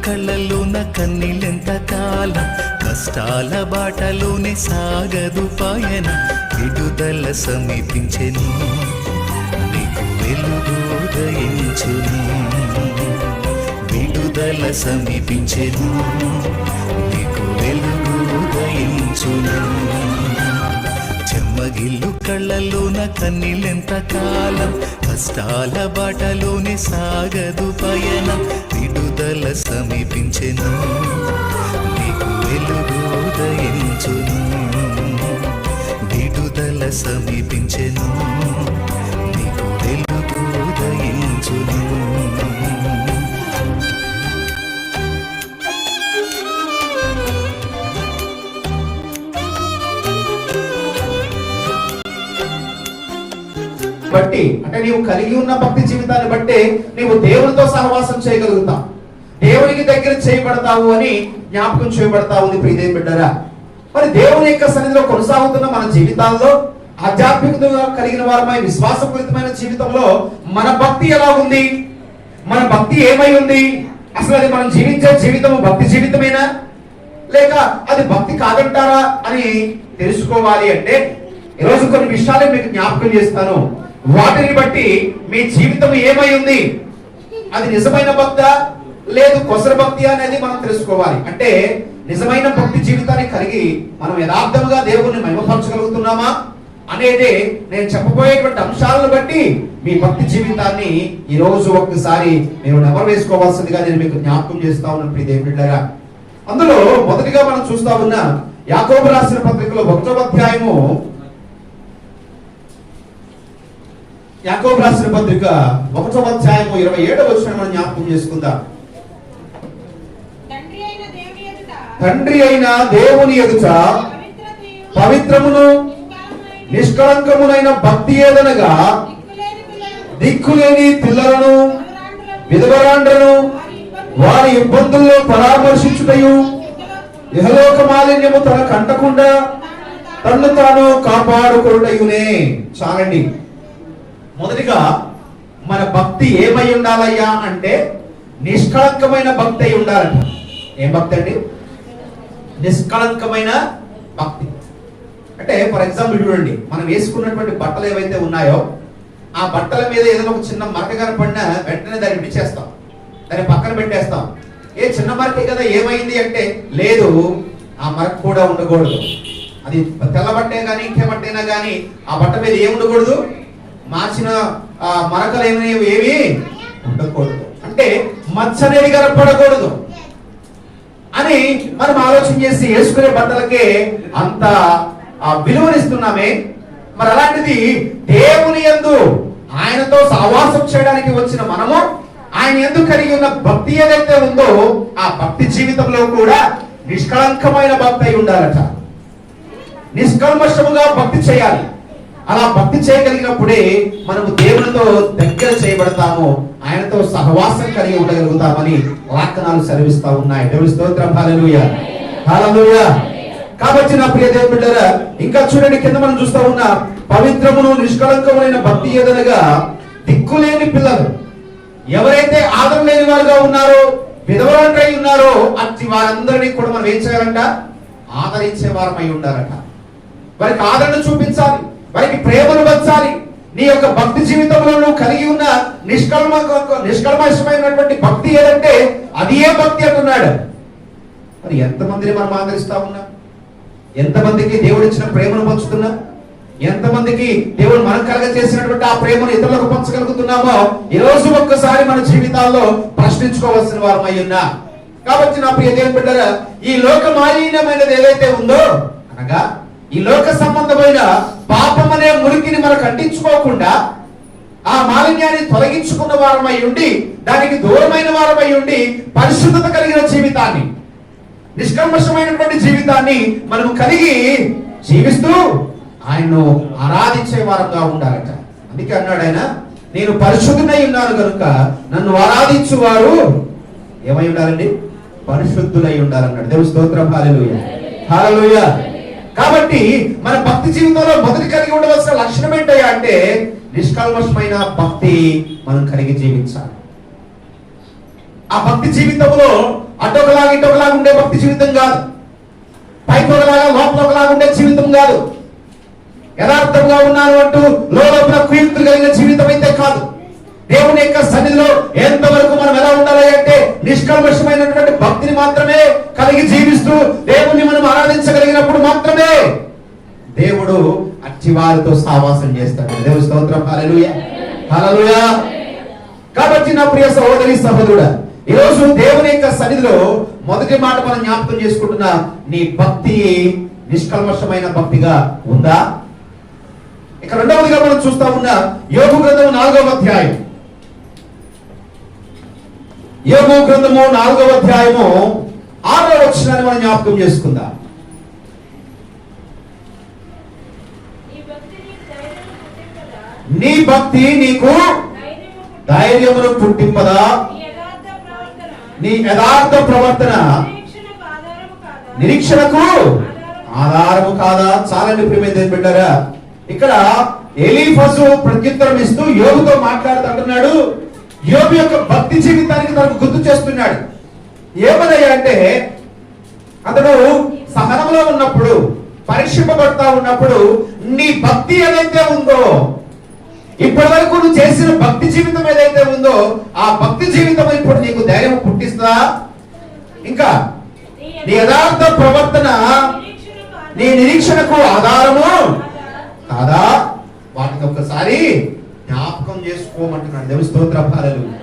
కళ్ళలోన కన్నీళ్ళెంత కాలం, కష్టాల బాటలోనే సాగదు పయన, విడుదల సమీపించెను, నీకు వెలుగు ఉదయించును, విడుదల సమీపించెను, నీకు వెలుగు ఉదయించును. చెమ్మగిల్లు కళ్ళలోన కన్నీళ్ళెంత కాలం, కష్టాల బాటలోనే సాగదు పయనం, విడుదల సమీపించెను, నీకు వెలుగు ఉదయించును, విడుదల సమీపించెను, నీకు వెలుగు ఉదయించును. బట్టి అంటే నీవు కలిగి ఉన్న భక్తి జీవితాన్ని బట్టి నీవు దేవునితో సహవాసం చేయగలుగుతావు, దేవునికి దగ్గర చేయబడతావు అని జ్ఞాపకం చేయబడతా ఉంది ప్రియదేవి బిడ్డరా. మరి దేవుని యొక్క సన్నిధిలో కొనసాగుతున్న మన జీవితాల్లో ఆధ్యాత్మికతగా కలిగిన వారమై విశ్వాసపూరితమైన జీవితంలో మన భక్తి ఎలా ఉంది, మన భక్తి ఏమై ఉంది, అసలు అది మనం జీవించే జీవితం భక్తి జీవితమేనా లేక అది భక్తి కాదంటారా అని తెలుసుకోవాలి అంటే ఈరోజు కొన్ని విషయాలు మీకు జ్ఞాపకం చేస్తాను. వాటిని బట్టి మీ జీవితం ఏమై ఉంది, అది నిజమైన భక్త లేదు కొసర భక్తి అనేది మనం తెలుసుకోవాలి. అంటే నిజమైన భక్తి జీవితాన్ని కలిగి మనం యథార్థంగా దేవుణ్ణి మహిమపరచగలుగుతున్నామా అనేది నేను చెప్పబోయేటువంటి అంశాలను బట్టి మీ భక్తి జీవితాన్ని ఈ రోజు ఒక్కసారి మీరు నెమరు వేసుకోవాల్సిందిగా నేను మీకు జ్ఞాపకం చేస్తా ఉన్నాను ప్రియదేవి బిడ్డలారా. అందులో మొదటిగా మనం చూస్తా ఉన్న యాకోబు రాసిన పత్రికలో 1వ అధ్యాయము, యాకోబు రాసిన పత్రిక 1వ అధ్యాయము 27వ వచనం మనం జ్ఞాపకం చేసుకుందాం. తండ్రి అయిన దేవుని ఎదుట పవిత్రమును నిష్కళంకమునైన భక్తి ఏదనగా దిక్కులేని పిల్లలను విధవరాండ్రను వారి ఇబ్బందుల్లో పరామర్శించుటయు ఇహలోక మాలిన్యము తన కంటకుండా తన్ను తాను కాపాడుకొనుటయునే. చాలండి. మొదటిగా మన భక్తి ఏమై ఉండాలయ్యా అంటే నిష్కళంకమైన భక్తి అయి ఉండాలంట. ఏం భక్తి అండి? నిష్కళంకమైన భక్తి. అంటే ఫర్ ఎగ్జాంపుల్ చూడండి, మనం వేసుకున్నటువంటి బట్టలు ఏవైతే ఉన్నాయో ఆ బట్టల మీద ఏదైనా ఒక చిన్న మరక కనపడినా వెంటనే దాన్ని విడిచేస్తాం, దాన్ని పక్కన పెట్టేస్తాం. ఏ చిన్న మరకే కదా ఏమైంది అంటే లేదు, ఆ మరక కూడా ఉండకూడదు. అది తెల్ల బట్టే కానీ ఇంకే బట్టైనా కానీ ఆ బట్ట మీద ఏమి ఉండకూడదు, మార్చిన మరకలు ఏమి ఉండకూడదు. అంటే మచ్చ అనేది కనపడకూడదు అని మనం ఆలోచన చేసి వేసుకునే బట్టలకే అంత విలువనిస్తున్నామే. మరి అలాంటిది దేవుని యందు ఆయనతో సహవాసం చేయడానికి వచ్చిన మనము ఆయన యందు కలిగి ఉన్న భక్తి ఏదైతే ఉందో ఆ భక్తి జీవితంలో కూడా నిష్కళంకమైన భక్తి అయి ఉండాలట. నిష్కల్మషముగా భక్తి చేయాలి. అలా భక్తి చేయగలిగినప్పుడే మనము దేవునితో దగ్గర చేయబడతాము, ఆయనతో సహవాసం కలిగి ఉండగలుగుతామని వాక్యాలు సెలవిస్తా ఉన్నాయి. దేవుని స్తోత్రం. హల్లెలూయా, హల్లెలూయా. కాబట్టి నా ప్రియ దేవుని బిడ్డలారా, ఇంకా చూడండి కింద మనం చూస్తా ఉన్న పవిత్రమును నిష్కళంకమైన భక్తి ఏదనగా దిక్కులేని పిల్లలు, ఎవరైతే ఆదరణ లేని వారుగా ఉన్నారో విధవరాండ్రై ఉన్నారో అట్టి వారందరినీ కూడా మనం ఏం చేయాలంట? ఆదరించే వారమై ఉండాలట. వారికి ఆదరణ చూపించాలి, వారికి ప్రేమను పంచాలి. నీ యొక్క భక్తి జీవితంలో నువ్వు కలిగి ఉన్న నిష్కల్మషమైనటువంటి భక్తి ఏదంటే అది ఏ భక్తి అంటున్నాడు. మరి ఎంతమందిని మనం ఆదరిస్తా ఉన్నా, ఎంతమందికి దేవుడు ఇచ్చిన ప్రేమను పంచుతున్నా, ఎంతమందికి దేవుడు మనం కలగ చేసినటువంటి ఆ ప్రేమను ఇతరులకు పంచగలుగుతున్నామో ఈరోజు ఒక్కసారి మన జీవితాల్లో ప్రశ్నించుకోవాల్సిన వారమై ఉన్నా. కాబట్టి నా ప్రియ దేవుని బిడ్డలారా, ఈ లోక మాలిన్యమైనది ఏదైతే ఉందో అనగా ఈ లోక సంబంధమైన పాపం అనే మురికిని మనకు అంటించుకోకుండా ఆ మాలిన్యాన్ని తొలగించుకున్న వారమై ఉండి దానికి దూరమైన వారమై ఉండి పరిశుద్ధత కలిగిన జీవితాన్ని, నిష్కల్మషమైనటువంటి జీవితాన్ని మనం కలిగి జీవిస్తూ ఆయన్ను ఆరాధించే వారంగా ఉండాలట. అందుకే అన్నాడు ఆయన, నేను పరిశుద్ధునై ఉన్నాను కనుక నన్ను ఆరాధించువారు ఏమై ఉండాలండి? పరిశుద్ధులై ఉండాలన్నాడు. దేవుని స్తోత్రం. హల్లెలూయా, హల్లెలూయా. కాబట్టి మన భక్తి జీవితంలో మొదటి కలిగి ఉండవలసిన లక్షణం ఏంటయ్యా అంటే నిష్కల్మషమైన భక్తి మనం కలిగి జీవించాలి. ఆ భక్తి జీవితంలో అటొకలాగా ఇటొకలాగా ఉండే భక్తి జీవితం కాదు. పైకి ఒకలాగా లోపల ఒకలాగా ఉండే జీవితం కాదు. యథార్థంగా ఉన్నాను అంటూ లోపల కుయుక్తులు కలిగిన జీవితం అయితే కాదు. దేవుని యొక్క సన్నిధిలో ఎంతవరకు మనం ఎలా ఉండాలి అంటే నిష్కల్మషమైనటువంటి భక్తిని మాత్రమే కలిగి జీవిస్తూ దేవుణ్ణి మనం ఆరాధించగలిగినప్పుడు మాత్రమే దేవుడు అట్టి వారితో సావాసం చేస్తాడు. దేవుని స్తోత్రం. హల్లెలూయా, హల్లెలూయా. కాబట్టి నా ప్రియ సహోదరి సహోదరుడా, ఈరోజు దేవుని యొక్క సన్నిధిలో మొదటి మాట మనం జ్ఞాపకం చేసుకుంటున్నా, నీ భక్తి నిష్కల్మషమైన భక్తిగా ఉందా? ఇక రెండవదిగా మనం చూస్తా ఉన్న యోబు గ్రంథము 4వ అధ్యాయం. యోబు గ్రంథము 4వ అధ్యాయము 6వ వచనాన్ని మనం జ్ఞాపకం చేసుకుందాం. నీ భక్తి నీకు ధైర్యమును పుట్టింపదా? నీ యథార్థ ప్రవర్తన నిరీక్షణకు ఆధారము కాదా? చాలండి ప్రియమైన బిడ్డలారా, ఇక్కడ ఎలీఫజు ప్రత్యుత్తరం ఇస్తూ యోబుతో మాట్లాడుతున్నాడు. యోబు యొక్క భక్తి జీవితానికి తనకు గుర్తు చేస్తున్నాడు. ఏమనయ్యా అంటే, అతడు సహనంలో ఉన్నప్పుడు, పరీక్షింపబడతా ఉన్నప్పుడు నీ భక్తి ఏదైతే ఉందో, ఇప్పటి వరకు నువ్వు చేసిన భక్తి జీవితం ఏదైతే ఉందో ఆ భక్తి జీవితం ఇప్పుడు నీకు ధైర్యం పుట్టిస్తా? ఇంకా నీ యథార్థ ప్రవర్తన నీ నిరీక్షణకు ఆధారము కాదా? వాటిని ఒక్కసారి జ్ఞాపకం చేసుకోమంటున్నాడు. దేవుని స్తోత్రం. హల్లెలూయా,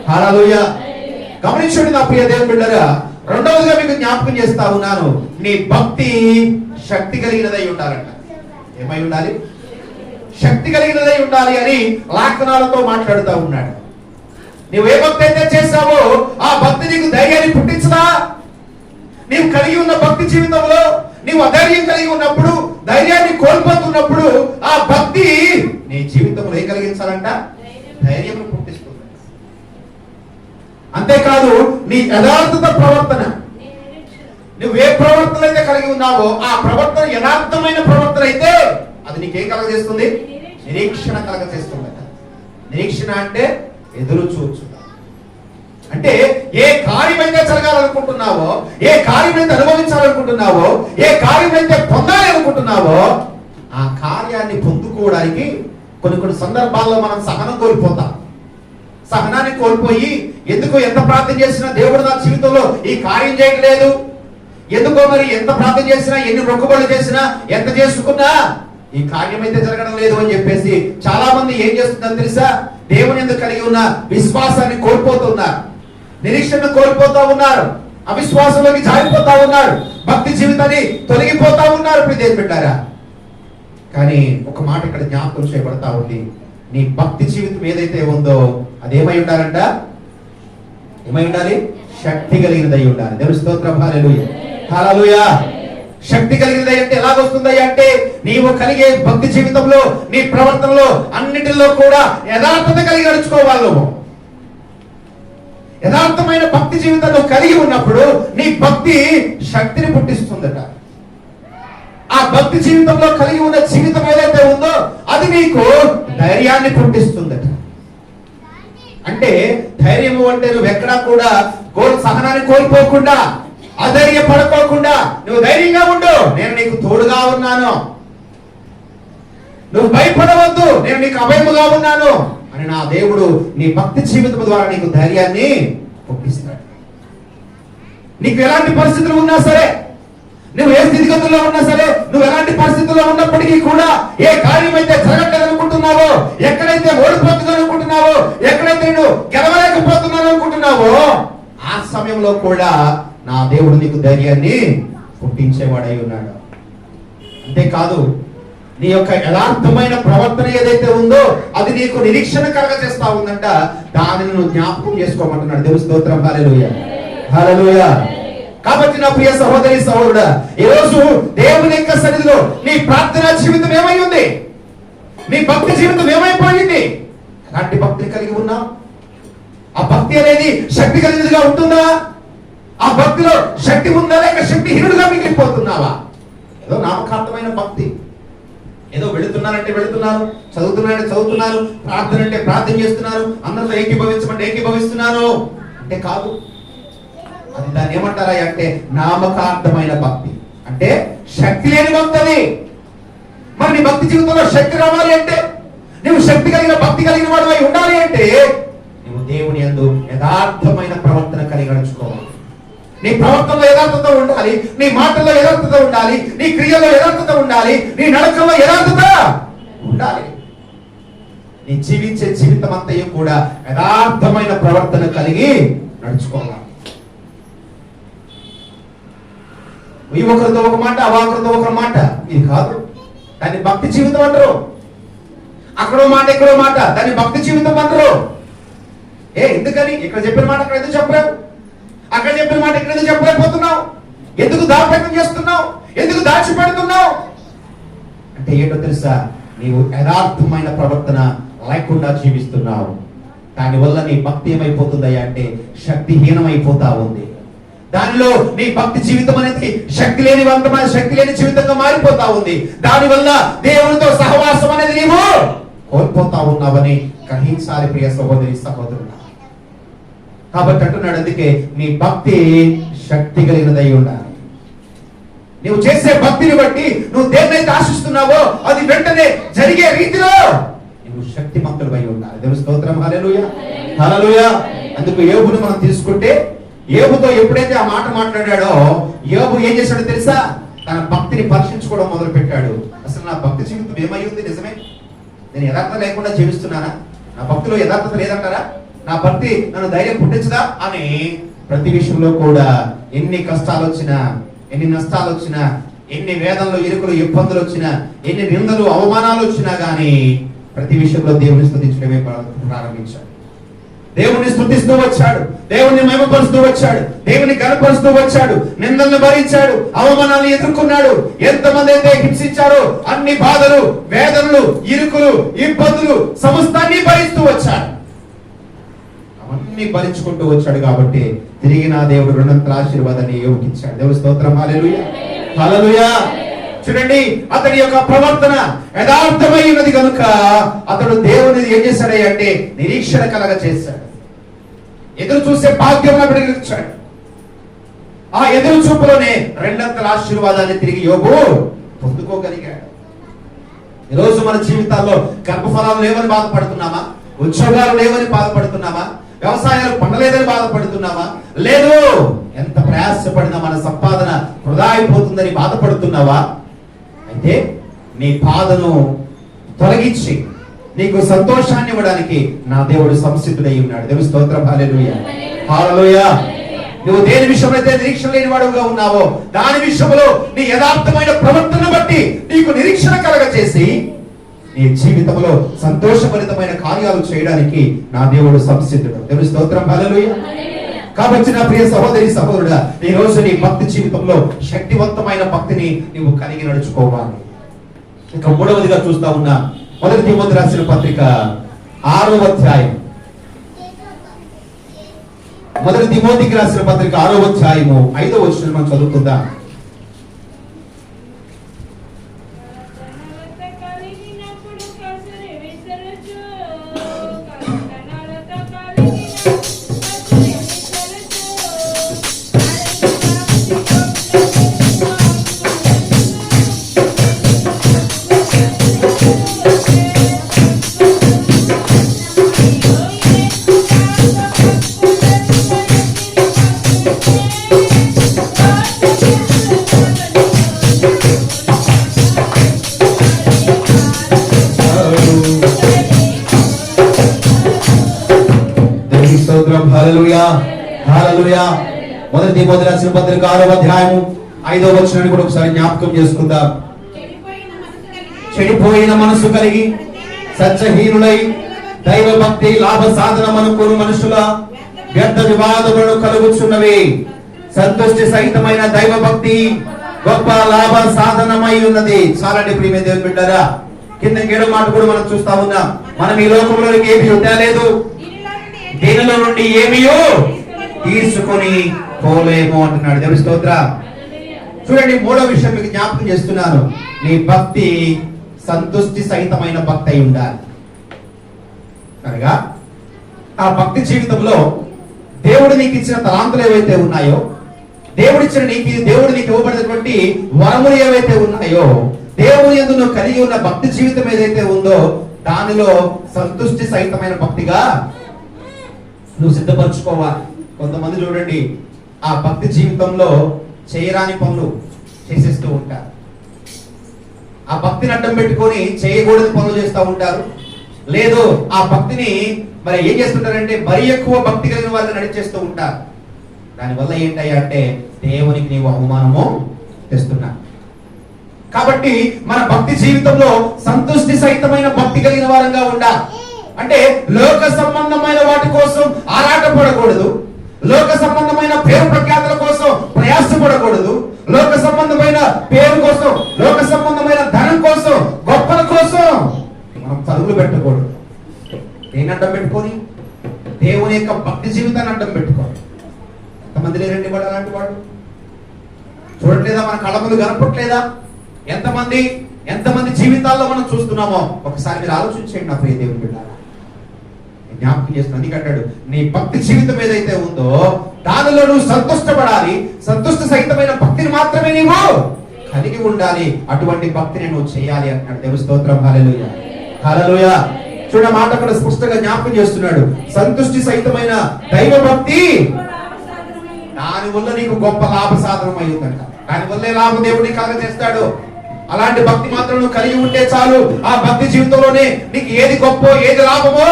హల్లెలూయా. గమనించండి నా ప్రియ దేవుని బిడ్డలారా, రెండవదిగా మీకు జ్ఞాపకం చేస్తా ఉన్నాను, నీ భక్తి శక్తి కలిగినదై ఉండాలంట. ఏమై ఉండాలి? శక్తి కలిగినదై ఉండాలి అని లేఖనాలతో మాట్లాడుతూ ఉన్నాడు. నువ్వు ఏ భక్తి అయితే చేశావో ఆ భక్తి నీకు ధైర్యాన్ని పుట్టించదా? నీవు కలిగి ఉన్న భక్తి జీవితంలో నీవు అధైర్యం కలిగి ఉన్నప్పుడు, ధైర్యాన్ని కోల్పోతున్నప్పుడు ఆ భక్తి నీ జీవితంలో ఏం కలిగించాలంట? ధైర్యం పుట్టిస్తుంది. అంతేకాదు నీ యథార్థత ప్రవర్తన, నువ్వు ఏ ప్రవర్తన అయితే కలిగి ఉన్నావో ఆ ప్రవర్తన యథార్థమైన ప్రవర్తన అయితే అది నీకేం కలగజేస్తుంది? నిరీక్షణ కలగజేస్తుంది. నిరీక్షణ అంటే ఎదురు చూచు. అంటే ఏ కార్యమైతే జరగాలనుకుంటున్నావో, ఏ కార్యమైతే అనుభవించాలనుకుంటున్నావో, ఏ కార్యమైతే పొందాలి అనుకుంటున్నావో ఆ కార్యాన్ని పొందుకోవడానికి కొన్ని సందర్భాల్లో మనం సహనం కోల్పోతాం. సహనాన్ని కోల్పోయి ఎందుకు ఎంత ప్రార్థన చేసినా దేవుడు నా జీవితంలో ఈ కార్యం చేయట్లేదు, ఎందుకో మరి ఎంత ప్రార్థన చేసినా, ఎన్ని మొక్కుబడులు చేసినా, ఎంత చేసుకున్నా ఈ కార్యం అయితే జరగడం లేదు అని చెప్పేసి చాలా మంది ఏం చేస్తుందని తెలుసా? దేవుని ఎందుకు కలిగి ఉన్న విశ్వాసాన్ని కోల్పోతున్నారు, నిరీక్షణ కోల్పోతా ఉన్నారు, అవిశ్వాసంలోకి జారిపోతా ఉన్నారు, భక్తి జీవితాన్ని తొలగిపోతా ఉన్నారు. ప్రియదేవుని బిడ్డలారా, కానీ ఒక మాట ఇక్కడ జ్ఞాపకం చేయబడతా ఉంది, నీ భక్తి జీవితం ఏదైతే ఉందో అదేమై ఉండాలంట? ఏమై ఉండాలి? శక్తి కలిగినదై ఉండాలి. దేవుని స్తోత్రం. హల్లెలూయా, హల్లెలూయా. శక్తి కలిగినది అంటే ఎలాగొస్తుంది అంటే, నీవు కలిగే భక్తి జీవితంలో నీ ప్రవర్తనలో అన్నిటిలో కూడా యథార్థత కలిగి నడుచుకోవాలి. యథార్థమైన భక్తి జీవితంలో కలిగి ఉన్నప్పుడు నీ భక్తి శక్తిని పుట్టిస్తుందట. ఆ భక్తి జీవితంలో కలిగి ఉన్న జీవితం ఏదైతే ఉందో అది నీకు ధైర్యాన్ని పుట్టిస్తుందట. అంటే ధైర్యము అంటే నువ్వు ఎక్కడా కూడా సహనాన్ని కోల్పోకుండా, అధైర్య పడుకోకుండా నువ్వు ధైర్యంగా ఉండు, నేను నీకు తోడుగా ఉన్నాను, నువ్వు భయపడవద్దు, నేను నీకు అభయముగా ఉన్నాను అని నా దేవుడు నీ భక్తి జీవితం ద్వారా నీకు ధైర్యాన్ని పుట్టిస్తాడు. నీకు ఎలాంటి పరిస్థితులు ఉన్నా సరే, నువ్వు ఏ స్థితిగతుల్లో ఉన్నా సరే, నువ్వు ఎలాంటి పరిస్థితుల్లో ఉన్నప్పటికీ కూడా, ఏ కార్యం అయితే జరగట్లేదు అనుకుంటున్నావో, ఎక్కడైతే ఓడిపోతున్నావు అనుకుంటున్నావో, ఎక్కడైతే నువ్వు గెలవలేకపోతున్నావు అనుకుంటున్నావో ఆ సమయంలో కూడా నా దేవుడు నీకు ధైర్యాన్ని పుట్టించేవాడై ఉన్నాడు. అంతేకాదు నీ యొక్క యథార్థమైన ప్రవర్తన ఏదైతే ఉందో అది నీకు నిరీక్షణ కలగజేస్తా ఉందంట. దానిని నువ్వు జ్ఞాపకం చేసుకోమంటున్నాడు. దేవుని స్తోత్రం. హల్లెలూయా, హల్లెలూయా. కాబట్టి నా ప్రియ సహోదరి సహోదరుడా, ఈరోజు దేవుని యొక్క సన్నిధిలో నీ ప్రార్థనా జీవితం ఏమై ఉంది? నీ భక్తి జీవితం ఏమైపోయింది? అలాంటి భక్తిని కలిగి ఉన్నావు? ఆ భక్తి అనేది శక్తి కలిగినదిగా ఉంటుందా? ఆ భక్తిలో శక్తి ఉందా, లేక శక్తిహీనుడుగా మిగిలిపోతున్నావా? ఏదో నామకార్థమైన భక్తి, ఏదో వెళుతున్నానంటే వెళుతున్నాను, చదువుతున్నానంటే చదువుతున్నాను, ప్రార్థన అంటే ప్రార్థన చేస్తున్నాను, అందరితో ఏకీభవించమంటే ఏకీభవిస్తున్నాను అంటే కాదు. అది దాన్ని ఏమంటారా అంటే నామకార్థమైన భక్తి, అంటే శక్తి లేని భక్తి అది. మరి నీ భక్తి జీవితంలో శక్తి రావాలి అంటే, నువ్వు శక్తి కలిగిన భక్తి కలిగిన వాడు అయి ఉండాలి అంటే, నువ్వు దేవుని యందు యథార్థమైన ప్రవర్తన కలిగి నడుచుకోవాలి. నీ ప్రవర్తనలో యథార్థత ఉండాలి, నీ మాటల్లో యథార్థత ఉండాలి, నీ క్రియల్లో యథార్థత ఉండాలి, నీ నడకల్లో యథార్థత ఉండాలి. నీ జీవించే జీవితం అంతయు కూడా యథార్థమైన ప్రవర్తన కలిగి నడుచుకోవాలి. ఈ ఒకరితో ఒక మాట, అవాకరితో ఒక మాట, ఇది కాదు. దాన్ని భక్తి జీవితం అంటారు. అక్కడో మాట ఇక్కడో మాట, దాన్ని భక్తి జీవితం అంటారు. ఎందుకని ఇక్కడ చెప్పిన మాట అక్కడ ఎందుకు చెప్పలేవు? అక్కడ చెప్పిన మాట ఇక్కడ ఎందుకు చెప్పలేకపోతున్నావు? ఎందుకు దాపేకం చేస్తున్నావు? ఎందుకు దాచిపెడుతున్నావు? అంటే ఏంటో తెలుసా, నీవు యథార్థమైన ప్రవర్తన లేకుండా జీవిస్తున్నావు. దానివల్ల నీ భక్తి ఏమైపోతుందయ్యా అంటే శక్తిహీనమైపోతా ఉంది. దానిలో నీ భక్తి జీవితం అనేది శక్తి లేని జీవితంగా మారిపోతా ఉంది. దానివల్ల దేవునితో సహవాసం అనేది నీవు కోల్పోతా ఉన్నావని గ్రహించాలి ప్రియ సహోదరి సహోదరుడు. కాబట్టి అంటున్నాడు, అందుకే నీ భక్తి శక్తి కలిగినదై ఉండాలి. నువ్వు చేసే భక్తిని బట్టి నువ్వు దేన్నైతే ఆశిస్తున్నావో అది వెంటనే జరిగే రీతిలో నువ్వు శక్తిమంతుడు అయి ఉండాలి. దేవుని స్తోత్రం, హల్లెలూయా హల్లెలూయా. అందుకు యోబును మనం తీసుకుంటే, యోబుతో ఎప్పుడైతే ఆ మాట మాట్లాడాడో, యోబు ఏం చేశాడో తెలుసా? తన భక్తిని పరీక్షించుకోవడం మొదలు పెట్టాడు. అసలు నా భక్తి జీవితం ఏమై ఉంది? నిజమే, నేను యథార్థత లేకుండా జీవిస్తున్నానా? నా భక్తిలో యథార్థత లేదంటారా? నా భక్తి నన్ను ధైర్యం పుట్టించదా అని ప్రతి విషయంలో కూడా ఎన్ని కష్టాలు వచ్చినా, ఎన్ని నష్టాలు వచ్చినా, ఎన్ని వేదనలు, ఇరుకులు, ఇబ్బందులు వచ్చినా, ఎన్ని నిందలు, అవమానాలు వచ్చినా గానీ ప్రతి విషయంలో దేవుని స్తుతించడమే ప్రారంభించాడు. దేవుని స్తుతిస్తూ వచ్చాడు, దేవుని మహిమపరుస్తూ వచ్చాడు, దేవుని గణపరుస్తూ వచ్చాడు, నిందలను భరించాడు, అవమానాలను ఎదుర్కొన్నాడు. ఎంతమంది అయితే హింసించారో అన్ని బాధలు, వేదనలు, ఇరుకులు, ఇబ్బందులు సమస్తాన్ని భరిస్తూ వచ్చాడు. అవన్నీ భరించుకుంటూ వచ్చాడు కాబట్టి తిరిగి నా దేవుడు రెండంతల ఆశీర్వాదాన్ని యోగిచ్చాడు. దేవుని స్తోత్రం, హల్లెలూయా హల్లెలూయా. చూడండి, అతని యొక్క ప్రవర్తన యథార్థమై ఉన్నది కనుక అతడు దేవుని ఏం చేశాడు అంటే నిరీక్షణ కలగ చేశాడు. ఎదురు చూసే భాగ్యం అభివృద్ధించాడు. ఆ ఎదురు చూపులోనే రెండంతల ఆశీర్వాదాన్ని తిరిగి యోబు పొందుకోగలిగాడు. ఈరోజు మన జీవితాల్లో గర్భఫలాలు లేవని బాధపడుతున్నామా? ఉద్యోగాలు లేవని బాధపడుతున్నామా? వ్యవసాయాలు పండలేదని బాధపడుతున్నావా? లేదు, ఎంత ప్రయాసపడినా మన సంపాదన వృధా అయిపోతుందని బాధపడుతున్నావా? అయితే నీ బాధను తొలగించి నీకు సంతోషాన్ని ఇవ్వడానికి నా దేవుడు సంసిద్ధుడై ఉన్నాడు. దేవుని స్తోత్రం, హల్లెలూయా హల్లెలూయా. నువ్వు దేని విషయంలో అయితే నిరీక్షణ లేని వాడుగా ఉన్నావో దాని విషయంలో నీ యథార్థమైన ప్రవర్తన బట్టి నీకు నిరీక్షణ కలగ చేసి నీ జీవితంలో సంతోషభరితమైన కార్యాలు చేయడానికి నా దేవుడు సంసిద్ధుడు. దేవుని స్తోత్రం, హల్లెలూయా. కాబట్టి నా ప్రియ సహోదరి సహోదరుడా, ఈ రోజు నీ భక్తి జీవితంలో శక్తివంతమైన భక్తిని నువ్వు కలిగి నడుచుకోవాలి. ఇక మూడవదిగా చూస్తా ఉన్నా, మొదటి తిమోతి రాసిన పత్రిక 6వ అధ్యాయం, మొదటి తిమోతికి రాసిన పత్రిక 6వ అధ్యాయము 5వ వచనం మనం చదువుకుందాం. హల్లెలూయా హల్లెలూయా. మొదటి తిమోతి రాసిన పత్రిక 6వ అధ్యాయము 5వ వచనాన్ని కూడా ఒకసారి జ్ఞాపకం చేసుకుందాం. చెడిపోయిన మనసు కలిగి సత్యహీనులై దైవ భక్తి లాభ సాధనం అనుకోని మనుషుల వ్యర్థ వివాదములను కలుగుచున్నవి. సంతుష్టి సహితమైన దైవ భక్తి గొప్ప లాభ సాధనమై ఉన్నది. చాలండి ప్రియమైన దేవుని బిడ్డలారా, కింద ఏడో మాట కూడా మనం చూస్తా ఉన్నాం. మనం ఈ లోకంలోకి ఏమీ తేలేదు, దీనిలో నుండి ఏమియో తీసుకొని పోలేము అంటున్నాడు. దేవుని స్తోత్రం. చూడండి, మూడో విషయం మీకు జ్ఞాపకం చేస్తున్నాను. నీ భక్తి సంతుష్టి సహితమైన భక్తి అయి ఉండాలి. అనగా ఆ భక్తి జీవితంలో దేవుడు నీకు ఇచ్చిన తలాంతులు ఏవైతే ఉన్నాయో, దేవుడు నీకు ఇవ్వబడినటువంటి వరములు ఏవైతే ఉన్నాయో, దేవుని యందు నువ్వు కలిగి ఉన్న భక్తి జీవితం ఏదైతే ఉందో దానిలో సంతుష్టి సహితమైన భక్తిగా నువ్వు సిద్ధపరచుకోవాలి. కొంతమంది చూడండి, ఆ భక్తి జీవితంలో చేయరాని పనులు చేసేస్తూ ఉంటారు. ఆ భక్తిని అడ్డం పెట్టుకొని చేయకూడని పనులు చేస్తూ ఉంటారు. లేదు, ఆ భక్తిని మరి ఏం చేస్తుంటారంటే మరీ ఎక్కువ భక్తి కలిగిన వాళ్ళని నడిచేస్తూ ఉంటారు. దానివల్ల ఏంటయ్యా అంటే దేవునికి నీవు అవమానము తెస్తున్నా. కాబట్టి మన భక్తి జీవితంలో సంతుష్టి సహితమైన భక్తి కలిగిన వారంగా ఉండాలి. అంటే లోక సంబంధమైన వాటి కోసం ఆరాటపడకూడదు, లోక సంబంధమైన పేరు ప్రఖ్యాతుల కోసం ప్రయాసపడకూడదు, లోక సంబంధమైన పేరు కోసం, లోక సంబంధమైన ధనం కోసం, గొప్పల కోసం మనం పరుగులు పెట్టకూడదు. దేన్ని అడ్డం పెట్టుకొని? దేవుని యొక్క భక్తి జీవితాన్ని అడ్డం పెట్టుకోవాలి. ఎంతమంది లేరండి వాడు అలాంటి వాడు? చూడట్లేదా? మన కళ్ళ ముందు కనపట్లేదా? ఎంతమంది జీవితాల్లో మనం చూస్తున్నామో ఒకసారి మీరు ఆలోచించండి. నా ప్రియ దేవుని బిడ్డ, జ్ఞాపకం చేస్తున్నా. అందుకంటాడు, నీ భక్తి జీవితం ఏదైతే ఉందో దానిలో నువ్వు సంతుష్టపడాలి. సంతుష్ట సహితమైన భక్తిని మాత్రమే నీవు కలిగి ఉండాలి. అటువంటి భక్తిని నువ్వు చేయాలి అంటున్నాడు. దేవుని స్తోత్రం. హల్లెలూయా, హల్లెలూయా. చూడ మాట కూడా స్పష్టంగా జ్ఞాపకం చేస్తున్నాడు. సంతుష్టి సహితమైన దైవ భక్తి దాని వల్ల నీకు గొప్ప లాభ సాధనం అయ్యిందంట. దాని వల్లే లాభం దేవుడు నీకు కలుగజేస్తాడు. అలాంటి భక్తి మాత్రం నువ్వు కలిగి ఉంటే చాలు. ఆ భక్తి జీవితంలోనే నీకు ఏది గొప్ప, ఏది లాభమో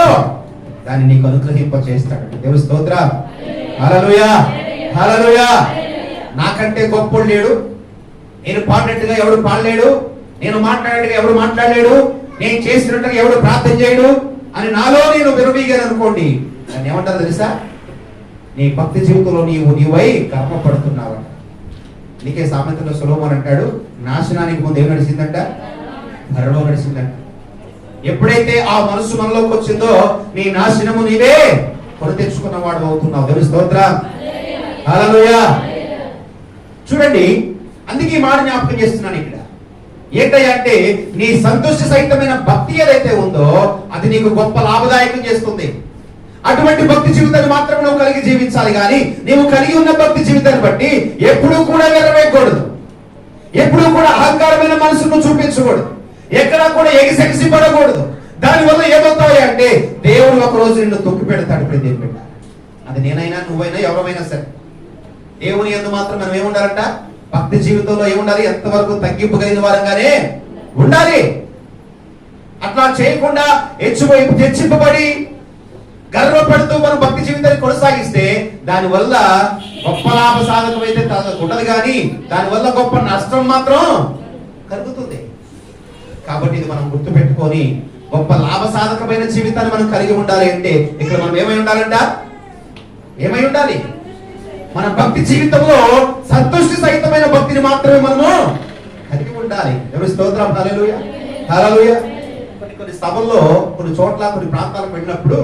దాన్ని నీకు అనుగ్రహింప చేస్తాడు. దేవుని స్తోత్రం. హల్లెలూయా, హల్లెలూయా. నాకంటే గొప్పోడు లేడు, నేను పాడినట్టుగా ఎవడు పాడలేడు, నేను మాట్లాడినట్టుగా ఎవడు మాట్లాడలేడు, నేను చేసినట్టుగా ఎవడు ప్రార్థన చేయడు అని నాలో నేను విరవీగాను అనుకోండి, దాన్ని ఏమంటారు తెలుసా? నీ భక్తి జీవితంలో నీవై గర్వపడుతున్నావు. నీకే సామెతలో సొలొమోను అంటాడు, నాశనానికి ముందు ఏం నడిచిందంట? ధరలో నడిచిందంట. ఎప్పుడైతే ఆ మనసు మనలోకి వచ్చిందో నీ నాశనము నీవే కొని తెచ్చుకున్న వాడు అవుతున్నావు. దేవుని స్తోత్రం. హల్లెలూయా. చూడండి, అందుకే ఈ మాట జ్ఞాపకం చేస్తున్నాను ఇక్కడ. ఏంటయ్యా అంటే నీ సంతోష సహితమైన భక్తి ఏదైతే ఉందో అది నీకు గొప్ప లాభదాయకం చేస్తుంది. అటువంటి భక్తి జీవితాన్ని మాత్రం నువ్వు కలిగి జీవించాలి. కానీ నీవు కలిగి ఉన్న భక్తి జీవితాన్ని బట్టి ఎప్పుడూ కూడా వెరవేయకూడదు, ఎప్పుడూ కూడా అహంకారమైన మనసును చూపించకూడదు, ఎక్కడా కూడా ఎగిసెగిసి పడకూడదు. దానివల్ల ఏమవుతాయి అంటే దేవుడు ఒక రోజు నిన్ను తొక్కి పెడతాడు. ప్రతి బిడ్డ, అది నేనైనా నువ్వైనా ఎవరైనా సరే, దేవుని యందు మాత్రం మనం ఏముండాలంట? భక్తి జీవితంలో ఏముండాలి? ఎంతవరకు తగ్గింపు కలిగిన వారంగానే ఉండాలి. అట్లా చేయకుండా హెచ్చింపబడి గర్వపడుతూ మనం భక్తి జీవితాన్ని కొనసాగిస్తే దానివల్ల గొప్ప లాభ సాధకం అయితే ఉండదు, కానీ దానివల్ల గొప్ప నష్టం మాత్రం కలుగుతుంది. కాబట్టి ఇది మనం గుర్తు పెట్టుకొని గొప్ప లాభ సాధకమైన జీవితాన్ని మనం కలిగి ఉండాలి. అంటే ఇక్కడ మనం ఏమై ఉండాలంట? ఏమై ఉండాలి? మన భక్తి జీవితంలో సంతృష్టి సహితమైన భక్తిని మాత్రమే మనము కలిగి ఉండాలి. దేవుని స్తోత్రం. హల్లెలూయా, హల్లెలూయా. కొన్ని సభల్లో, కొన్ని చోట్ల, కొన్ని ప్రాంతాలకు వెళ్ళినప్పుడు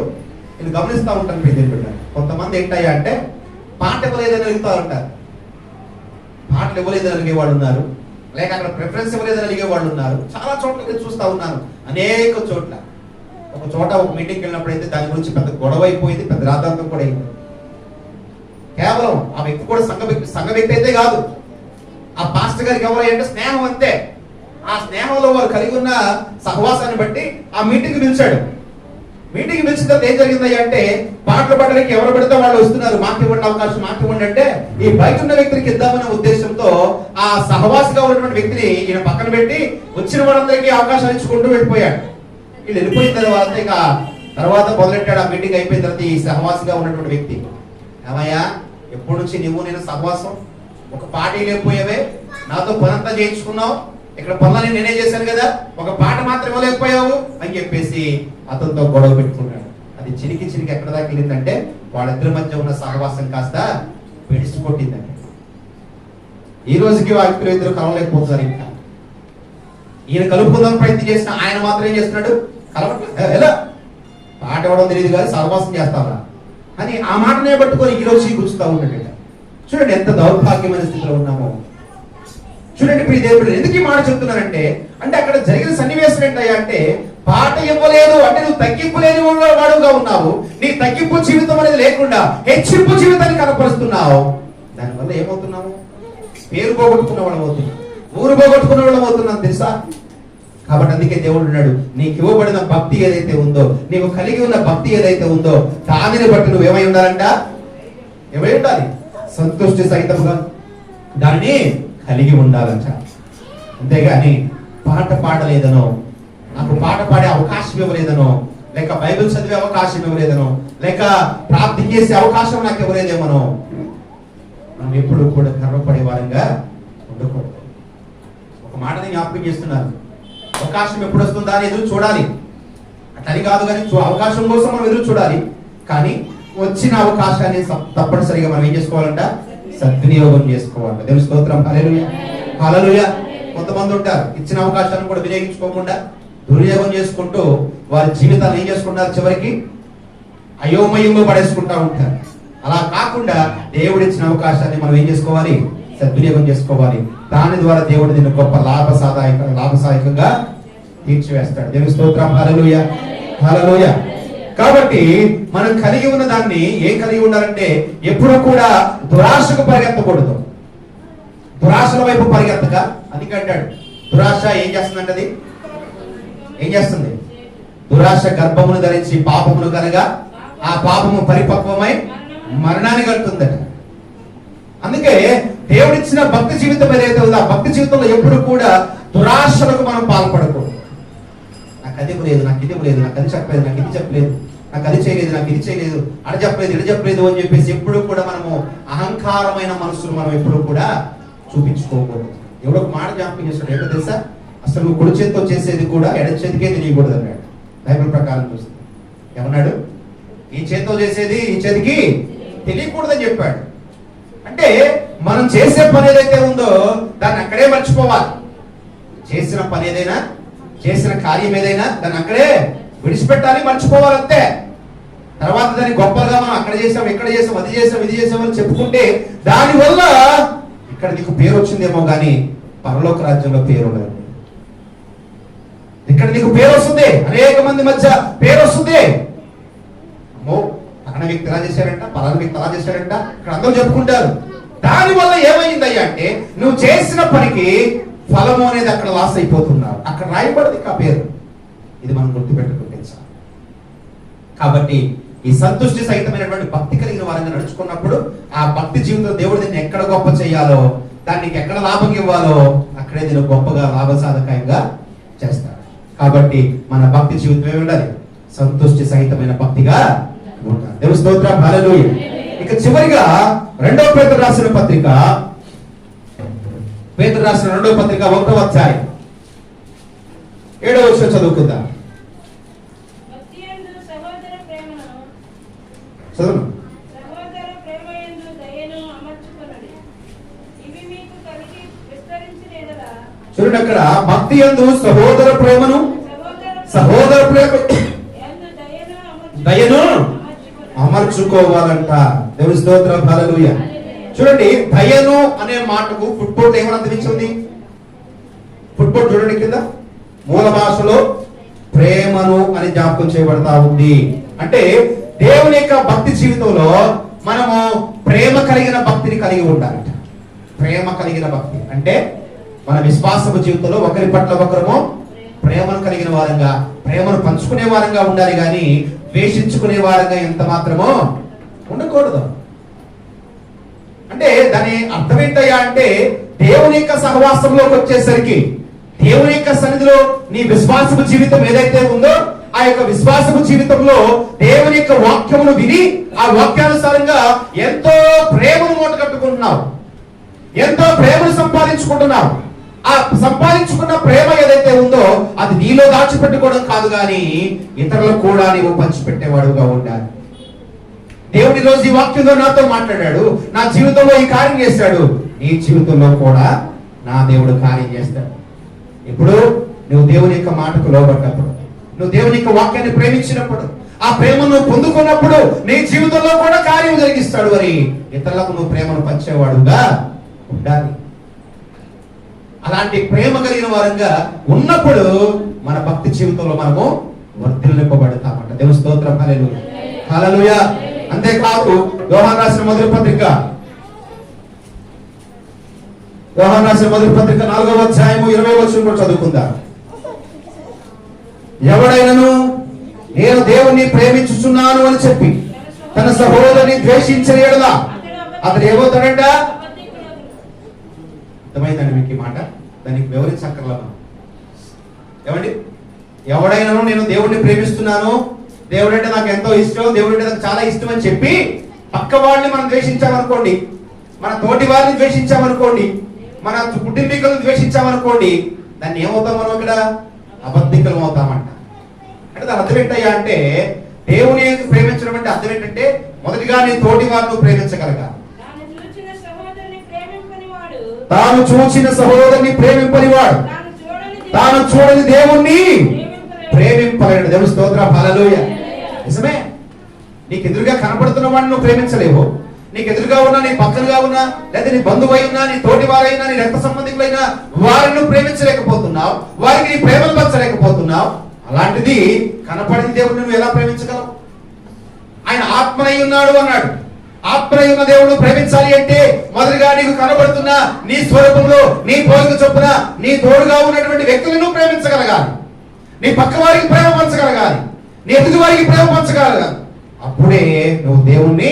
నేను గమనిస్తూ ఉంటాను. ప్రియమైన కొంతమంది ఏంటయ్యా అంటే పాట ఇవ్వలేదని అడుగుతూ ఉంటారు. పాటలు ఇవ్వలేదని అడిగే వాళ్ళు ఉన్నారు, లేక అక్కడ ప్రిఫరెన్స్ ఇవ్వలేదని అడిగే వాళ్ళు ఉన్నారు. చాలా చోట్ల నేను చూస్తూ ఉన్నాను, అనేక చోట్ల. ఒక చోట ఒక మీటింగ్కి వెళ్ళినప్పుడు అయితే దాని గురించి పెద్ద గొడవ అయిపోయింది, పెద్ద రాద్ధాంతం కూడా అయింది. కేవలం ఆ వ్యక్తి కూడా సంఘ వ్యక్తి అయితే కాదు, ఆ పాస్టర్ గారికి ఎవరు అంటే స్నేహం అంతే. ఆ స్నేహంలో వారు కలిగి ఉన్న సహవాసాన్ని బట్టి ఆ మీటింగ్ పిలిచాడు. మీటింగ్ పిలిచిన తర్వాత ఏం జరిగింది అంటే పాటలు పాడడానికి ఎవరు పెడితే వాళ్ళు వస్తున్నారు. మాకు ఇవ్వండి అవకాశం, మాకు ఇవ్వండి అంటే ఈ బయట ఉన్న వ్యక్తికి ఇద్దామనే ఉద్దేశంతో ఆ సహవాసిగా ఉన్నటువంటి వ్యక్తిని ఈయన పక్కన పెట్టి వచ్చిన వాళ్ళందరికీ అవకాశాలు ఇచ్చుకుంటూ వెళ్ళిపోయాడు. వీళ్ళు వెళ్ళిపోయిన తర్వాత మొదలెట్టాడు. ఆ మీటింగ్ అయిపోయిన తర్వాత ఈ సహవాసిగా ఉన్నటువంటి వ్యక్తి, ఏమయ్యా ఎప్పటి నుంచి నువ్వు నేను సహవాసం, ఒక పార్టీ లేకపోయావే, నాతో పనంతా చేయించుకున్నావు, ఇక్కడ పనులని నేనే చేశాను కదా, ఒక పాట మాత్రం ఇవ్వలేకపోయావు అని చెప్పేసి అతనితో గొడవ పెట్టుకున్నాడు. అది చిరికి ఎక్కడ దాకా వెళ్ళిందంటే వాళ్ళిద్దరి మధ్య ఉన్న సహవాసం కాస్త పెడిసి కొట్టిందండి. ఈ రోజుకి వాళ్ళిద్దరు ఇద్దరు కలవలేకపోతున్నారు. ఇంకా ఈయన కలుపుకుందాం ప్రయత్నం చేసిన ఆయన మాత్రం ఏం చేస్తున్నాడు? కలవట్లేదు. ఎలా పాట ఇవ్వడం తెలియదు కానీ సహవాసం చేస్తావా అని ఆ మాటనే పట్టుకొని ఈ రోజు గుర్చుతూ ఉంటాడు. చూడండి ఎంత దౌర్భాగ్యమైన స్థితిలో ఉన్నామో. చూడండి ప్రియ దేవుడు, ఎందుకు ఈ మాట చెప్తున్నానంటే అక్కడ జరిగిన సన్నివేశం ఏంటయ్యా అంటే పాట ఇవ్వలేదు అంటే నువ్వు తగ్గింపు లేని వాడుగా ఉన్నావు. నీ తగ్గింపు జీవితం అనేది లేకుండా హెచ్చింపు జీవితాన్ని కనపరుస్తున్నావు. దానివల్ల ఏమవుతున్నావు? పేరు పోగొట్టుకున్న వాళ్ళం అవుతున్నావు, ఊరు పోగొట్టుకున్న వాళ్ళం అవుతున్నాం తెలుసా? కాబట్టి అందుకే దేవుడు ఉన్నాడు, నీకు ఇవ్వబడిన భక్తి ఏదైతే ఉందో, నీవు కలిగి ఉన్న భక్తి ఏదైతే ఉందో, దానిని బట్టి నువ్వు ఏమై ఉండాలంట? ఏమై ఉండాలి? సంతుష్టి సహితంగా దాన్ని కలిగి ఉండాలంట. అంతేగాని పాట పాడలేదనో, నాకు పాట పాడే అవకాశం ఇవ్వలేదనో, లేక బైబిల్ చదివే అవకాశం ఇవ్వలేదనో, లేక ప్రార్థన చేసే అవకాశం నాకు ఇవ్వలేదేమనో మనం ఎప్పుడు కూడా గర్వపడే వారంగా ఉండకూడదు. ఒక మాటని జ్ఞాపకం చేస్తున్నాను, అవకాశం ఎప్పుడు వస్తుందా అని ఎదురు చూడాలి. అట్లని కాదు కానీ అవకాశం కోసం మనం ఎదురు చూడాలి. కానీ వచ్చిన అవకాశాన్ని తప్పనిసరిగా మనం ఏం చేసుకోవాలంట? సద్వినియోగం చేసుకోవాలి. దేవుని స్తోత్రం. హల్లెలూయా, హల్లెలూయా. కొంతమంది ఉంటారు ఇచ్చిన అవకాశాన్ని కూడా వినియోగించుకోకుండా దుర్వినియోగం చేసుకుంటూ వారి జీవితాన్ని ఏం చేసుకుంటారు? చివరికి అయోమయంలో పడేసుకుంటా ఉంటారు. అలా కాకుండా దేవుడిచ్చిన అవకాశాన్ని మనం ఏం చేసుకోవాలి? సద్వినియోగం చేసుకోవాలి. దాని ద్వారా దేవుడు దీన్ని గొప్ప లాభసాయకంగా తీర్చివేస్తాడు. దేవుని స్తోత్రం. హల్లెలూయా, హల్లెలూయా. కాబట్టి మనం కలిగి ఉన్న దాన్ని ఏం కలిగి ఉండాలంటే ఎప్పుడు కూడా దురాశకు పరిగెత్తకూడదు. దురాశల వైపు పరిగెత్తక అందుకంటాడు. దురాశ ఏం చేస్తుందంటే అది ఏం చేస్తుంది? దురాశ గర్భమును ధరించి పాపమును కనుక ఆ పాపము పరిపక్వమై మరణాన్ని కలుగుతుందట. అందుకే దేవుడిచ్చిన భక్తి జీవితం ఏదైతే ఉందో ఆ భక్తి జీవితంలో ఎప్పుడు కూడా దురాశలకు మనం పాల్పడకూడదు. నాకు అది లేదు, నాకు ఇది లేదు, నాకు అది చెప్పలేదు, నాకు ఇది చెప్పలేదు, నాకు అది చేయలేదు, నాకు ఇది చేయలేదు, అడ చెప్పలేదు, ఇడ చెప్పలేదు అని చెప్పేసి ఎప్పుడు కూడా మనము అహంకారమైన మనసును మనం ఎప్పుడు కూడా చూపించుకోకూడదు. ఎవడో ఒక మాట జ్ఞాపకం చేస్తాడు, ఏంటో తెలుసా? అసలు నువ్వు కుడి చేతితో చేసేది కూడా ఎడ చేతికే తెలియకూడదు అన్నాడు. బైబిల్ ప్రకారం చూస్తే ఏమన్నాడు? ఈ చేతితో చేసేది ఈ చేతికి తెలియకూడదని చెప్పాడు. అంటే మనం చేసే పని ఏదైతే ఉందో దాన్ని అక్కడే మర్చిపోవాలి. చేసిన పని ఏదైనా, చేసిన కార్యం ఏదైనా దాన్ని అక్కడే విడిచిపెట్టాలి, మర్చిపోవాలి అంతే. తర్వాత దాన్ని గొప్పగా మనం అక్కడ చేసాం, ఇక్కడ చేసాం, అది చేసాం, ఇది చేసాం అని చెప్పుకుంటే దానివల్ల ఇక్కడ నీకు పేరు వచ్చిందేమో కానీ పరలోక రాజ్యంలో పేరు ఉండదు. ఇక్కడ నీకు పేరు వస్తుంది, అనేక మంది మధ్య పేరు వస్తుంది. అమ్మో పలానా వ్యక్తి ఎలా చేశారంట, పలానా వ్యక్తి అలా చేశారంట, ఇక్కడ అందరూ చెప్పుకుంటారు. దానివల్ల ఏమైందయ్యా అంటే నువ్వు చేసిన పనికి ఫలము అనేది అక్కడ లాస్ అయిపోతున్నావు. అక్కడ రాయబడింది ఆ పేరు. ఇది మనం గుర్తుపెట్టుకుంటే చాలు. కాబట్టి ఈ సంతుష్టి సహితమైనటువంటి భక్తి కలిగిన వారంగా నడుచుకున్నప్పుడు ఆ భక్తి జీవితంలో దేవుడు దీన్ని ఎక్కడ గొప్ప చేయాలో, దానికి ఎక్కడ లాభం ఇవ్వాలో అక్కడే దీన్ని గొప్పగా లాభసాధకంగా చేస్తాడు. కాబట్టి మన భక్తి జీవితం ఏమి ఉండాలి? సంతుష్టి సహితమైన భక్తిగా ఉండాలి. దేవుని స్తోత్రం. హల్లెలూయా. ఇక చివరిగా రెండవ పేతురు రాసిన పత్రిక, పేతురు రాసిన రెండవ పత్రిక 1వ అధ్యాయం 7వ వచనం చదువుకుందాం. చదువు. చూడండి అక్కడ భక్తి యందు సహోదర ప్రేమను దయను అమర్చుకోవాలంట. దేవుని స్తోత్రం. హల్లెలూయా. చూడండి దయను అనే మాటకు ఫుట్బోర్డ్ ఏమని అర్థమించింది? ఫుట్బోర్డ్ చూడండి కింద మూల భాషలో ప్రేమను అని జ్ఞాపకం చేయబడతా ఉంది. అంటే దేవుని యొక్క భక్తి జీవితంలో మనము ప్రేమ కలిగిన భక్తిని కలిగి ఉండాలంట. ప్రేమ కలిగిన భక్తి అంటే మన విశ్వాసపు జీవితంలో ఒకరి పట్ల ఒకరము ప్రేమను కలిగిన వారంగా, ప్రేమను పంచుకునే వారంగా ఉండాలి కానీ ద్వేషించుకునే వారంగా ఎంత మాత్రమో ఉండకూడదు. అంటే దాని అర్థం ఏంటయ్యా అంటే దేవుని యొక్క సహవాసంలోకి వచ్చేసరికి, దేవుని యొక్క సన్నిధిలో నీ విశ్వాసపు జీవితం ఏదైతే ఉందో ఆ యొక్క విశ్వాసపు జీవితంలో దేవుని యొక్క వాక్యమును విని ఆ వాక్యానుసారంగా ఎంతో ప్రేమను మూట కట్టుకుంటున్నావు, ఎంతో ప్రేమను సంపాదించుకుంటున్నావు. ఆ సంపాదించుకున్న ప్రేమ ఏదైతే ఉందో అది నీలో దాచిపెట్టుకోవడం కాదు కానీ ఇతరులకు కూడా నీవు పంచిపెట్టేవాడుగా ఉండాలి. దేవుడి రోజు ఈ వాక్యంలో నాతో మాట్లాడాడు, నా జీవితంలో ఈ కార్యం చేశాడు, నీ జీవితంలో కూడా నా దేవుడు కార్యం చేస్తాడు. ఇప్పుడు నువ్వు దేవుని యొక్క మాటకు లోబడ్డప్పుడు, నువ్వు దేవుని యొక్క వాక్యాన్ని ప్రేమించినప్పుడు, ఆ ప్రేమను పొందుకున్నప్పుడు నీ జీవితంలో కూడా కార్యం జరిగిస్తాడు. మరి ఇతరులకు నువ్వు ప్రేమను పంచేవాడుగా ఉండాలి. అలాంటి ప్రేమ కలిగిన వారంగా ఉన్నప్పుడు మన భక్తి జీవితంలో మనము వర్ధిల్లింపబడతామంట. దేవుని స్తోత్రం. హల్లెలూయా, హల్లెలూయా. అంతేకాదు యోహాను రాసిన మొదటి పత్రిక 4వ అధ్యాయము 20వ వచనం కూడా చదువుకుందాం. ఎవడైనను నేను దేవుణ్ణి ప్రేమించుచున్నాను అని చెప్పి తన సహోదరుని ద్వేషించిన యెడల అతడు ఏమవుతాడంట? అర్థమైందండి మీకు ఈ మాట? దానికి వివరించక్కర్లా మనం. ఏమండి, ఎవడైనాను నేను దేవుడిని ప్రేమిస్తున్నాను, దేవుడు అంటే నాకు ఎంతో ఇష్టం, దేవుడు అంటే నాకు చాలా ఇష్టం అని చెప్పి పక్క వాళ్ళని మనం ద్వేషించామనుకోండి, మన తోటి వారిని ద్వేషించామనుకోండి, మన కుటుంబీకులను ద్వేషించామనుకోండి, దాన్ని ఏమవుతాం మనం? ఇక్కడ అబద్ధికులం అవుతామంట. అంటే దాని అర్థం ఏంటయ్యా అంటే, దేవుని ప్రేమించడం అంటే అర్థం ఏంటంటే మొదటిగా నీ తోటి వారిని ప్రేమించగలగా, తాను చూచిన సహోదరుని ప్రేమింపనివాడు తాను చూడని దేవుణ్ణి ప్రేమింపలేడు. దేవుని స్తోత్రం. హల్లెలూయా. నిజమే, నీకు ఎదురుగా కనపడుతున్న వాడిని నువ్వు ప్రేమించలేవు. నీకు ఎదురుగా ఉన్నా, నీ పక్కనగా ఉన్నా, లేదా నీ బంధువై ఉన్నా, నీ తోటి వారైనా, నీ రక్త సంబంధికులైనా వారిని ప్రేమించలేకపోతున్నావు, వారికి నీ ప్రేమను పంచలేకపోతున్నావు. అలాంటిది కనపడిన దేవుడిని నువ్వు ఎలా ప్రేమించగలవు? ఆయన ఆత్మనై ఉన్నాడు అన్నాడు. ఆత్మనై ఉన్న దేవుడు ప్రేమించాలి అంటే మొదటిగా నీకు కనబడుతున్న నీ స్వరూపంలో, నీ పోలిక చొప్పున నీ తోడుగా ఉన్నటువంటి వ్యక్తులను ప్రేమించగలగాలి, నీ పక్క వారికి ప్రేమ పంచగలగాలి, నీ ఎదుటి వారికి ప్రేమ పంచగలగాలి. అప్పుడే నువ్వు దేవుణ్ణి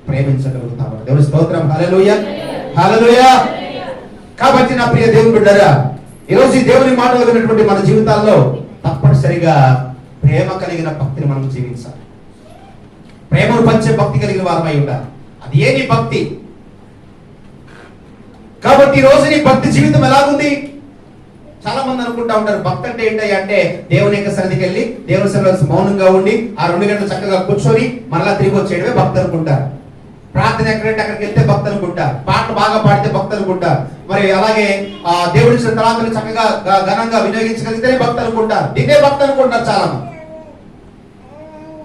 ప్రేమించగలుగుతావు. దేవుని స్తోత్రం. హల్లెలూయా, హల్లెలూయా. కాబట్టి నా ప్రియ దేవుని బిడ్డలారా, ఈరోజు ఈ దేవుని మాటలు విన్నటువంటి మన జీవితాల్లో తప్పనిసరిగా ప్రేమ కలిగిన భక్తిని మనం జీవించాలి. ప్రేమను పంచే భక్తి కలిగిన వారమై ఉండాలి. అది ఏ నీ భక్తి? కాబట్టి ఈ రోజు నీ భక్తి జీవితం ఎలాగుంది? చాలా మంది అనుకుంటా ఉంటారు భక్తి అంటే ఏంటి అంటే దేవుని యొక్క సన్నిధికి వెళ్ళి దేవుని సన్నిధిలో మౌనంగా ఉండి ఆ 2 గంటలు చక్కగా కూర్చొని మరలా తిరిగి వచ్చేయడమే భక్తి అనుకుంటారు. ప్రార్థన ఎక్కడంటే అక్కడికి వెళ్తే భక్తి అనుకుంటారు. పాటలు బాగా పాడితే భక్తి అనుకుంటారు. మరి అలాగే ఆ దేవుడి తలాంతులు చక్కగా ఘనంగా వినియోగించగలిగితేనే భక్తి అనుకుంటారు. దీన్నే భక్తి అనుకుంటారు చాలా మంది.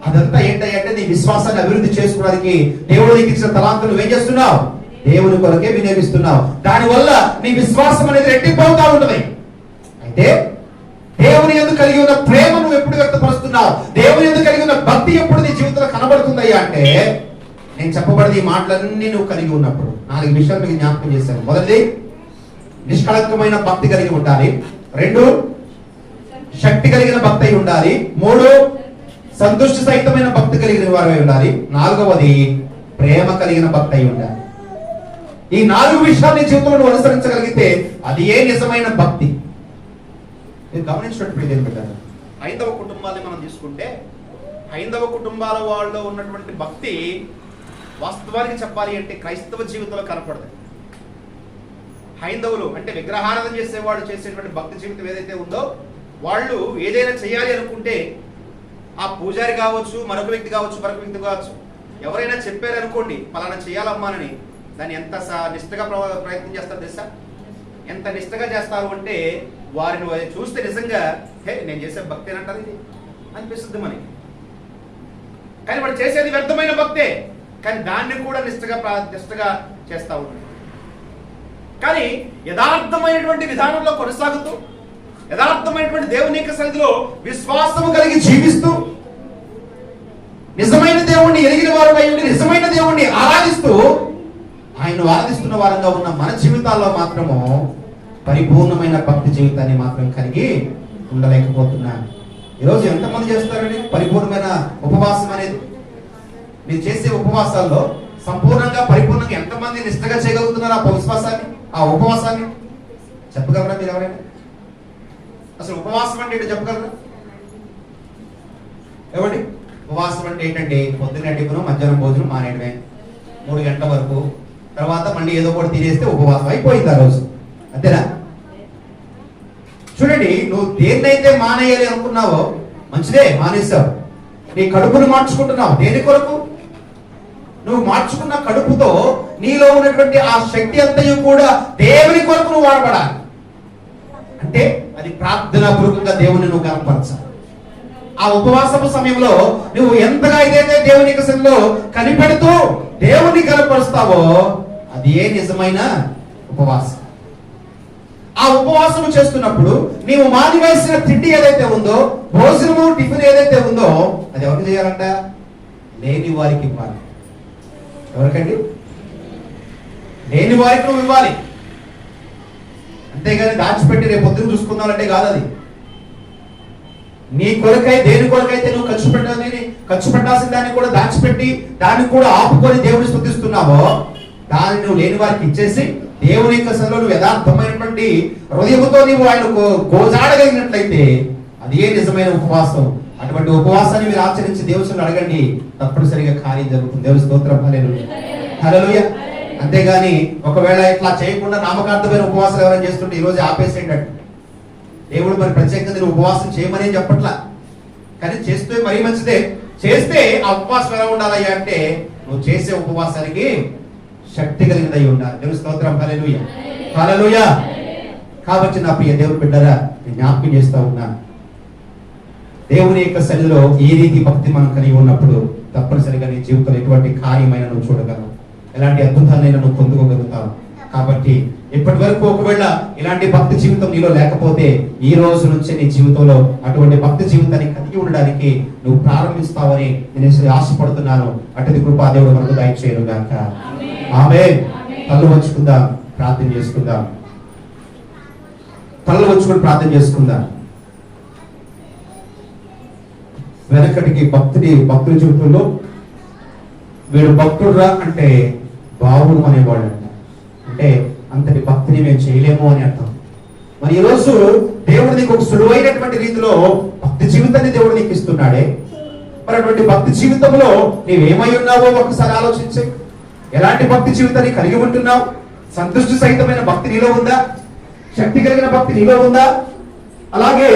అదంతా ఏంటంటే నీ విశ్వాసాన్ని అభివృద్ధి చేసుకోవడానికి దేవుడు నీకు ఇచ్చిన తలాంతులు ఏం చేస్తున్నావు? దేవుని కొరకే వినియోగిస్తున్నావు. దానివల్ల నీ విశ్వాసం అనేది రెట్టింపు అవుతా ఉంటుంది. అయితే దేవుని యందు కలిగి ఉన్న ప్రేమ నువ్వు ఎప్పుడు వ్యక్తపరుస్తున్నావు? దేవుని యందు కలిగి ఉన్న భక్తి ఎప్పుడు నీ జీవితంలో కనబడుతుందయ్యా అంటే, నేను చెప్పబడిన ఈ మాటలన్నీ నువ్వు కలిగి ఉన్నప్పుడు 4 విషయాలు మీకు జ్ఞాపకం చేశాను. మొదటిది, నిష్కళంకమైన భక్తి కలిగి ఉండాలి. 2, శక్తి కలిగిన భక్తి అయి ఉండాలి. 3, సంతుష్టి సహితమైన భక్తి కలిగిన వారై ఉండాలి. 4వది, ప్రేమ కలిగిన భక్తి అయి ఉండాలి. ఈ 4 విషయాలు నీ జీవితంలో నువ్వు అనుసరించగలిగితే అది ఏ నిజమైన భక్తి. మీరు గమనించినట్టు హైందవ కుటుంబాన్ని మనం తీసుకుంటే, హైందవ కుటుంబాల వాళ్ళలో ఉన్నటువంటి భక్తి వాస్తవానికి చెప్పాలి అంటే క్రైస్తవ జీవితంలో కనపడదు. హైందవులు అంటే విగ్రహారాధన చేసేవాళ్ళు చేసేటువంటి భక్తి జీవితం ఏదైతే ఉందో, వాళ్ళు ఏదైనా చేయాలి అనుకుంటే ఆ పూజారి కావచ్చు, మరొక వ్యక్తి కావచ్చు, ఎవరైనా చెప్పారనుకోండి పలానా చేయాలమ్మానని, దాన్ని ఎంత నిష్ఠగా ప్రయత్నం చేస్తారు తెలుసా? ఎంత నిష్ఠగా చేస్తారు అంటే వారిని చూస్తే నిజంగా నేను చేసే భక్తి ఏనంటారు ఇది అనిపిస్తుంది మనకి. కానీ వాడు చేసేది వ్యర్థమైన భక్తే, కానీ దాన్ని కూడా నిష్ఠగా చేస్తూ ఉంటాడు. కానీ యథార్థమైనటువంటి విధానంలో కొనసాగుతూ, యథార్థమైనటువంటి దేవుని యొక్క సన్నిధిలో విశ్వాసము కలిగి జీవిస్తూ, నిజమైన దేవుణ్ణి ఎరిగిన వారు అయి ఉండి నిజమైన దేవుణ్ణి ఆరాధిస్తూ, ఆయన ఆరాధిస్తున్న వారంగా ఉన్న మన జీవితాల్లో మాత్రము పరిపూర్ణమైన భక్తి జీవితాన్ని మాత్రం కలిగి ఉండలేకపోతున్నాను. ఈరోజు ఎంతమంది చేస్తారండి పరిపూర్ణమైన ఉపవాసం అనేది? మీరు చేసే ఉపవాసాల్లో సంపూర్ణంగా పరిపూర్ణంగా ఎంతమంది నిష్ఠగా చేయగలుగుతున్నారు ఆ ఉపవాసాన్ని చెప్పగలరా మీరు ఎవరైనా? అసలు ఉపవాసం అంటే ఏంటో చెప్పగలరా? ఏమండి, ఉపవాసం అంటే ఏంటంటే పొద్దున్న టిఫిన్, మధ్యాహ్నం భోజనం మానేయడమే 3 గంటల వరకు, తర్వాత మళ్ళీ ఏదో ఒకటి తినేస్తే ఉపవాసం అయిపోయింది ఆ రోజు, అంతేనా? చూడండి, నువ్వు దేన్నైతే మానేయాలి అనుకున్నావో మంచిదే, మానేస్తావు. నీ కడుపును మార్చుకుంటున్నావు దేని కొరకు? నువ్వు మార్చుకున్న కడుపుతో నీలో ఉన్నటువంటి ఆ శక్తి అంతయు కూడా దేవుని కొరకు నువ్వు వాడబడాలి. అంటే అది ప్రార్థనాపూర్వకంగా దేవుని నువ్వు కనపరచాలి. ఆ ఉపవాసపు సమయంలో నువ్వు ఎంతగా అయితే దేవుని సన్నిధిలో కనిపెడుతూ దేవుని కనపరుస్తావో అది ఏ నిజమైన ఉపవాసం. ఆ ఉపవాసము చేస్తున్నప్పుడు నీవు మానివేసిన తిండి ఏదైతే ఉందో, భోజనము టిఫిన్ ఏదైతే ఉందో, అది ఎవరికి చేయాలంట? లేని వారికి ఇవ్వాలి. ఎవరికండి? లేని వారికి నువ్వు ఇవ్వాలి. అంతేగాని దాచిపెట్టి రేపు పొద్దున చూసుకుందామంటే కాదు. అది నీ కొరకై, దేని కొరకైతే నువ్వు ఖర్చు పెట్టాల్సిన దాన్ని కూడా దాచిపెట్టి, దాన్ని కూడా ఆపుకొని దేవుని స్తుతిస్తున్నావో, దాన్ని నువ్వు లేని వారికి ఇచ్చేసి దేవుని యొక్క సన్నిధిలో నువ్వు యథార్థమైనటువంటి హృదయంతో నీవు ఆయన గోజాడగలిగినట్లయితే అది ఏ నిజమైన ఉపవాసం. అటువంటి ఉపవాసాన్ని మీరు ఆచరించి దేవుని అడగండి, తప్పనిసరిగా కార్యం జరుగుతుంది. దేవుని స్తోత్రం. హల్లెలూయా, హల్లెలూయా. అంతేగాని ఒకవేళ ఇట్లా చేయకుండా నామకార్థమైన ఉపవాసాలు ఎవరైనా చేస్తుంటే ఈ రోజు ఆపేసేయండి. దేవుడు మరి ప్రత్యేకంగా నేను ఉపవాసం చేయమని చెప్పట్లా, కానీ చేస్తే మరీ మంచిదే. చేస్తే ఆ ఉపవాసం ఎలా ఉండాలయ్యా అంటే, నువ్వు చేసే ఉపవాసానికి శక్తి కలిగినదై ఉండాలి. దేవుని స్తోత్రం. హల్లెలూయా, హల్లెలూయా. కాబట్టి నా ప్రియ దేవుని బిడ్డరా, నేను జ్ఞాపకం చేస్తా ఉన్నా, దేవుని యొక్క సన్నిధిలో ఏ రీతి భక్తి మనం కలిగి ఉన్నప్పుడు తప్పనిసరిగా నీ జీవితంలో ఎటువంటి కార్యమైన నువ్వు చూడగలవు, ఎలాంటి అద్భుతాలైనా నువ్వు పొందుకోగలుగుతావు. కాబట్టి ఇప్పటి వరకు ఒకవేళ ఇలాంటి భక్తి జీవితం నీలో లేకపోతే, ఈ రోజు నుంచి నీ జీవితంలో అటువంటి భక్తి జీవితాన్ని కలిగి ఉండడానికి నువ్వు ప్రారంభిస్తావని నేను ఆశపడుతున్నాను. అటువంటి కృపా దేవుడు మనకు దయచేయను గాక. ఆమేన్. కళ్ళు వంచుకుందాం, ప్రార్థన చేసుకుందాం. కళ్ళు వంచుకొని ప్రార్థన చేసుకుందాం. వెనకటికి భక్తుల జీవితంలో వీడు భక్తుడురా అంటే బావుడు అనేవాడు. అంటే అంతటి భక్తిని మేము చేయలేము అని అర్థం. మరి ఈరోజు దేవుడు నీకు ఒక సులువైనటువంటి రీతిలో భక్తి జీవితాన్ని దేవుడు నీకు ఇస్తున్నాడే. మరి అటువంటి భక్తి జీవితంలో నీవేమై ఉన్నావో ఒకసారి ఆలోచించే. ఎలాంటి భక్తి జీవితాన్ని కలిగి ఉంటున్నావు? సంతృష్టి సహితమైన భక్తి నీలో ఉందా? శక్తి కలిగిన భక్తి నీలో ఉందా? అలాగే